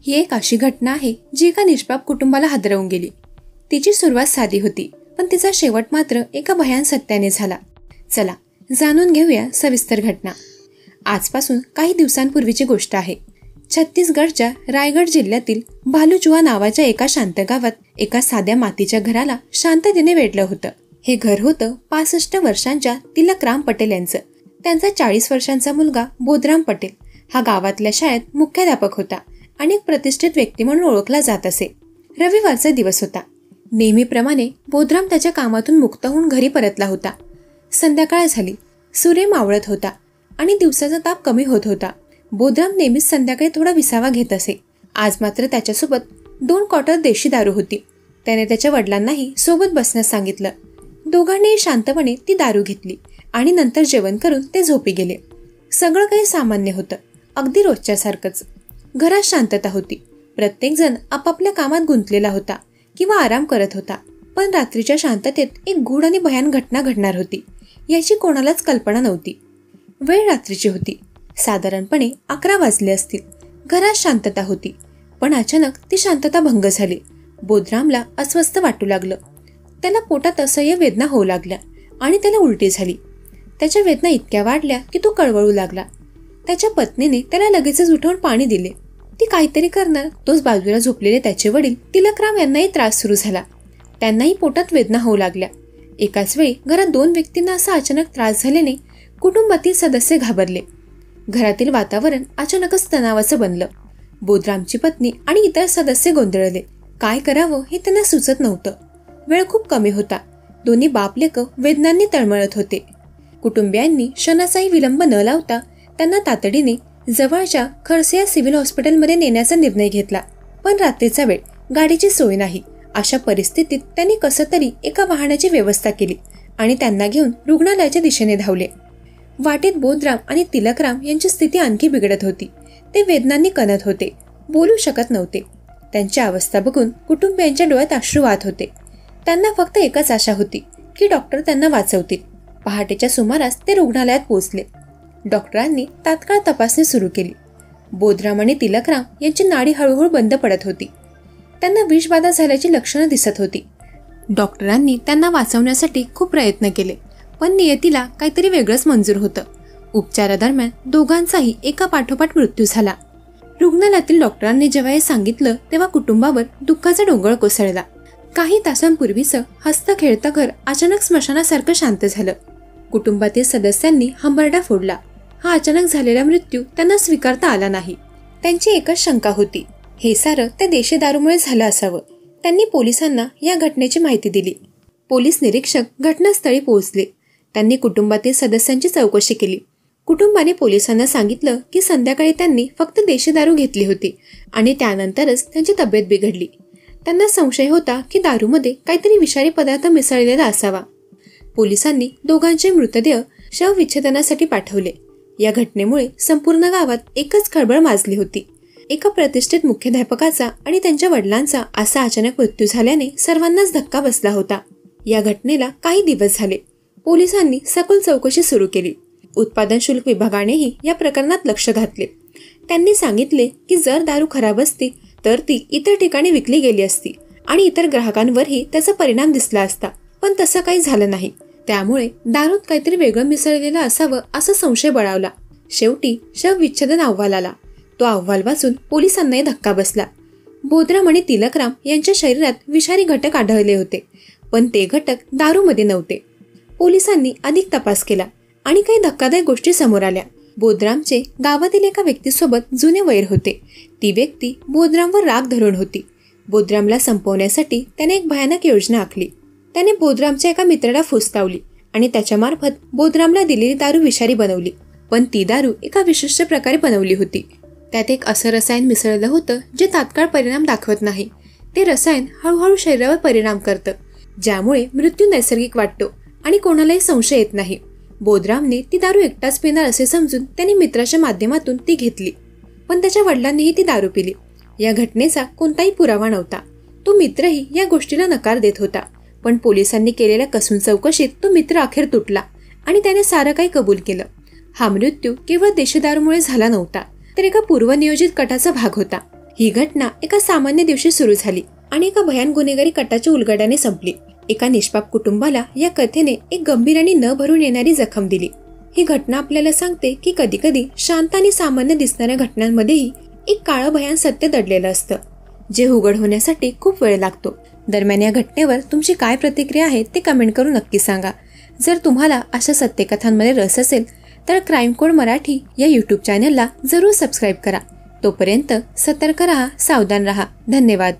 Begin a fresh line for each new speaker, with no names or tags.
ही एक अशी घटना आहे जी एका निष्पाप कुटुंबाला हादरवून गेली. तिची सुरुवात साधी होती, पण तिचा शेवट मात्र एका भयान सत्याने झाला. चला जाणून घेऊया सविस्तर घटना. आजपासून काही दिवसांपूर्वीची गोष्ट आहे. छत्तीसगडच्या रायगड जिल्ह्यातील भालुचुआ नावाच्या एका शांत गावात एका साध्या मातीच्या घराला शांततेने वेढलं होतं. हे घर होतं 65 वर्षांच्या तिलकराम पटेल यांचं. त्यांचा 40 वर्षांचा मुलगा बोधराम पटेल हा गावातल्या शाळेत मुख्याध्यापक होता आणि एक प्रतिष्ठित व्यक्ती म्हणून ओळखला जात असे. रविवारचा दिवस होता. नेहमीप्रमाणे बोधराम त्याच्या कामातून मुक्त होऊन घरी परतला होता. संध्याकाळ झाली. सूर्य मावळत होता आणि दिवसाचा ताप कमी होत होता. बोधराम नेहमीच संध्याकाळी थोडा विसावा घेत असे. आज मात्र त्याच्यासोबत 2 क्वार्टर देशी दारू होती. त्याने त्याच्या वडिलांनाही सोबत बसण्यास सांगितलं. दोघांनीही शांतपणे ती दारू घेतली आणि नंतर जेवण करून ते झोपी गेले. सगळं काही सामान्य होतं, अगदी रोजच्यासारखंच. घरात शांतता होती. प्रत्येक जण आपापल्या कामात गुंतलेला होता किंवा आराम करत होता. पण रात्रीच्या शांततेत एक गूढ आणि भयान घटना घडणार होती याची कोणालाच कल्पना नव्हती. वेळ रात्रीची होती. साधारणपणे 11 वाजले असतील. घरात शांतता होती, पण अचानक ती शांतता भंग झाली. बोधरामला अस्वस्थ वाटू लागलं. त्याला पोटात असह्य वेदना होऊ लागल्या आणि त्याला उलटी झाली. त्याच्या वेदना इतक्या वाढल्या की तो कळवळू लागला. त्याच्या पत्नीने त्याला लगेचच उठवून पाणी दिले. ती काहीतरी करणार तोच बाजूला झोपलेले त्याचे वडील तिलकराम यांनाही त्रास सुरू झाला. त्यांनाही पोटात वेदना होऊ लागल्या. एकाच वेळी घरात 2 व्यक्तींना असा अचानक त्रास झाल्याने कुटुंबातील सदस्य घाबरले. घरातील वातावरण अचानकच तणावाचं बनलं. बोधरामची पत्नी आणि इतर सदस्य गोंधळले. काय करावं हे त्यांना सुचत नव्हतं. वेळ खूप कमी होता. दोन्ही बाप लेक वेदनांनी तळमळत होते. कुटुंबियांनी क्षणाचाही विलंब न लावता त्यांना तातडीने जवळच्या खरसिया सिव्हिल हॉस्पिटलमध्ये नेण्याचा निर्णय घेतला. पण रात्रीचा वेळ, गाडीची सोय नाही. अशा परिस्थितीत त्यांनी कसं तरी एका वाहनाची व्यवस्था केली आणि त्यांना घेऊन रुग्णालयाच्या दिशेने धावले. वाटेत बोधराम आणि तिलकराम यांची स्थिती आणखी बिघडत होती. ते वेदनांनी कणत होते, बोलू शकत नव्हते. त्यांची अवस्था बघून कुटुंबियांच्या डोळ्यात अश्रू वाहत होते. त्यांना फक्त एकच आशा होती की डॉक्टर त्यांना वाचवतील. पहाटेच्या सुमारास ते रुग्णालयात पोहोचले. डॉक्टरांनी तात्काळ तपासणी सुरू केली. बोधराम आणि तिलकराम यांची नाडी हळूहळू बंद पडत होती. त्यांना विषबाधा झाल्याची लक्षणं दिसत होती. डॉक्टरांनी त्यांना वाचवण्यासाठी खूप प्रयत्न केले, पण नियतीला काहीतरी वेगळंच मंजूर होतं. उपचारादरम्यान दोघांचाही एका पाठोपाठ मृत्यू झाला. रुग्णालयातील डॉक्टरांनी जेव्हा हे सांगितलं तेव्हा कुटुंबावर दुःखाचा डोंगर कोसळला. काही तासांपूर्वीचं हसतं खेळतं घर अचानक स्मशानासारखं शांत झालं. कुटुंबातील सदस्यांनी हंबरडा फोडला. हा अचानक झालेला मृत्यू त्यांना स्वीकारता आला नाही. त्यांची एकच शंका होती, हे सारं त्या देशी दारूमुळे झालं असावं. त्यांनी पोलिसांना या घटनेची माहिती दिली. पोलीस निरीक्षक घटनास्थळी पोहोचले. त्यांनी कुटुंबातील सदस्यांची चौकशी केली. कुटुंबाने पोलिसांना सांगितलं की संध्याकाळी त्यांनी फक्त देशी दारू घेतली होती आणि त्यानंतरच त्यांची तब्येत बिघडली. त्यांना संशय होता की दारूमध्ये काहीतरी विषारी पदार्थ मिसळलेला असावा. पोलिसांनी दोघांचे मृतदेह शवविच्छेदनासाठी पाठवले. या घटनेमुळे संपूर्ण गावात एकच खळबळ माजली होती. एका प्रतिष्ठित मुख्याध्यापकाचा आणि त्यांच्या वडिलांचा असा अचानक मृत्यू झाल्याने सर्वांनाच धक्का बसला होता. या घटनेला काही दिवस झाले. पोलिसांनी सखोल चौकशी सुरू केली. उत्पादन शुल्क विभागानेही या प्रकरणात लक्ष घातले. त्यांनी सांगितले की जर दारू खराब असती तर ती इतर ठिकाणी विकली गेली असती आणि इतर ग्राहकांवरही त्याचा परिणाम दिसला असता. पण तसं काही झालं नाही. त्यामुळे दारूत काहीतरी वेगळं मिसळलेलं असावं असा संशय बळावला. शेवटी शवविच्छेदन अहवाल आला. तो अहवाल वाचून पोलिसांनाही धक्का बसला. बोधराम आणि तिलकराम यांच्या शरीरात विषारी घटक आढळले होते, पण ते घटक दारूमध्ये नव्हते. पोलिसांनी अधिक तपास केला आणि काही धक्कादायक गोष्टी समोर आल्या. बोधरामचे गावातील एका व्यक्तीसोबत जुने वैर होते. ती व्यक्ती बोधरामवर राग धरून होती. बोधरामला संपवण्यासाठी त्याने एक भयानक योजना आखली. त्याने बोधरामच्या एका मित्राला फुसतावली आणि त्याच्यामार्फत बोधरामला दिलेली दारू विषारी बनवली. पण ती दारू एका विशिष्ट प्रकारे बनवली होती. त्यात एक असं रसायन मिसळलं होतं जे तात्काळ परिणाम दाखवत नाही. ते रसायन हळूहळू शरीरावर परिणाम करतं, ज्यामुळे मृत्यू नैसर्गिक वाटतो आणि कोणालाही संशय येत नाही. बोधरामने ती दारू एकटाच पिणार असे समजून त्याने मित्राच्या माध्यमातून ती घेतली, पण त्याच्या वडिलांनीही ती दारू पिली. या घटनेचा कोणताही पुरावा नव्हता. तो मित्रही या गोष्टीला नकार देत होता. पण पोलिसांनी केलेल्या कसून चौकशीत तो मित्र अखेर तुटला आणि त्याने सारं काही कबूल केलं. हा मृत्यू केवळ देशी दारूमुळे झाला नव्हता, तर एका पूर्वनियोजित कटाचा भाग होता. ही घटना एका सामान्य दिवशी सुरू झाली आणि एका भयान गुन्हेगारी कटाच्या उलगड्याने संपली. एका निष्पाप कुटुंबाला या कथेने एक गंभीर आणि न भरून येणारी जखम दिली. ही घटना आपल्याला सांगते की कधी कधी शांत आणि सामान्य दिसणाऱ्या घटनांमध्येही एक काळं भयान सत्य दडलेलं असतं, जे उघड होण्यासाठी खूप वेळ लागतो. दरम्यान या घटनेवर तुमची काय प्रतिक्रिया आहे ते कमेंट करून नक्की सांगा. जर तुम्हाला अशा सत्यकथांमध्ये रस असेल तर क्राईम कोड मराठी या यूट्यूब चॅनलला जरूर सबस्क्राईब करा. तोपर्यंत सतर्क राहा, सावधान राहा. धन्यवाद.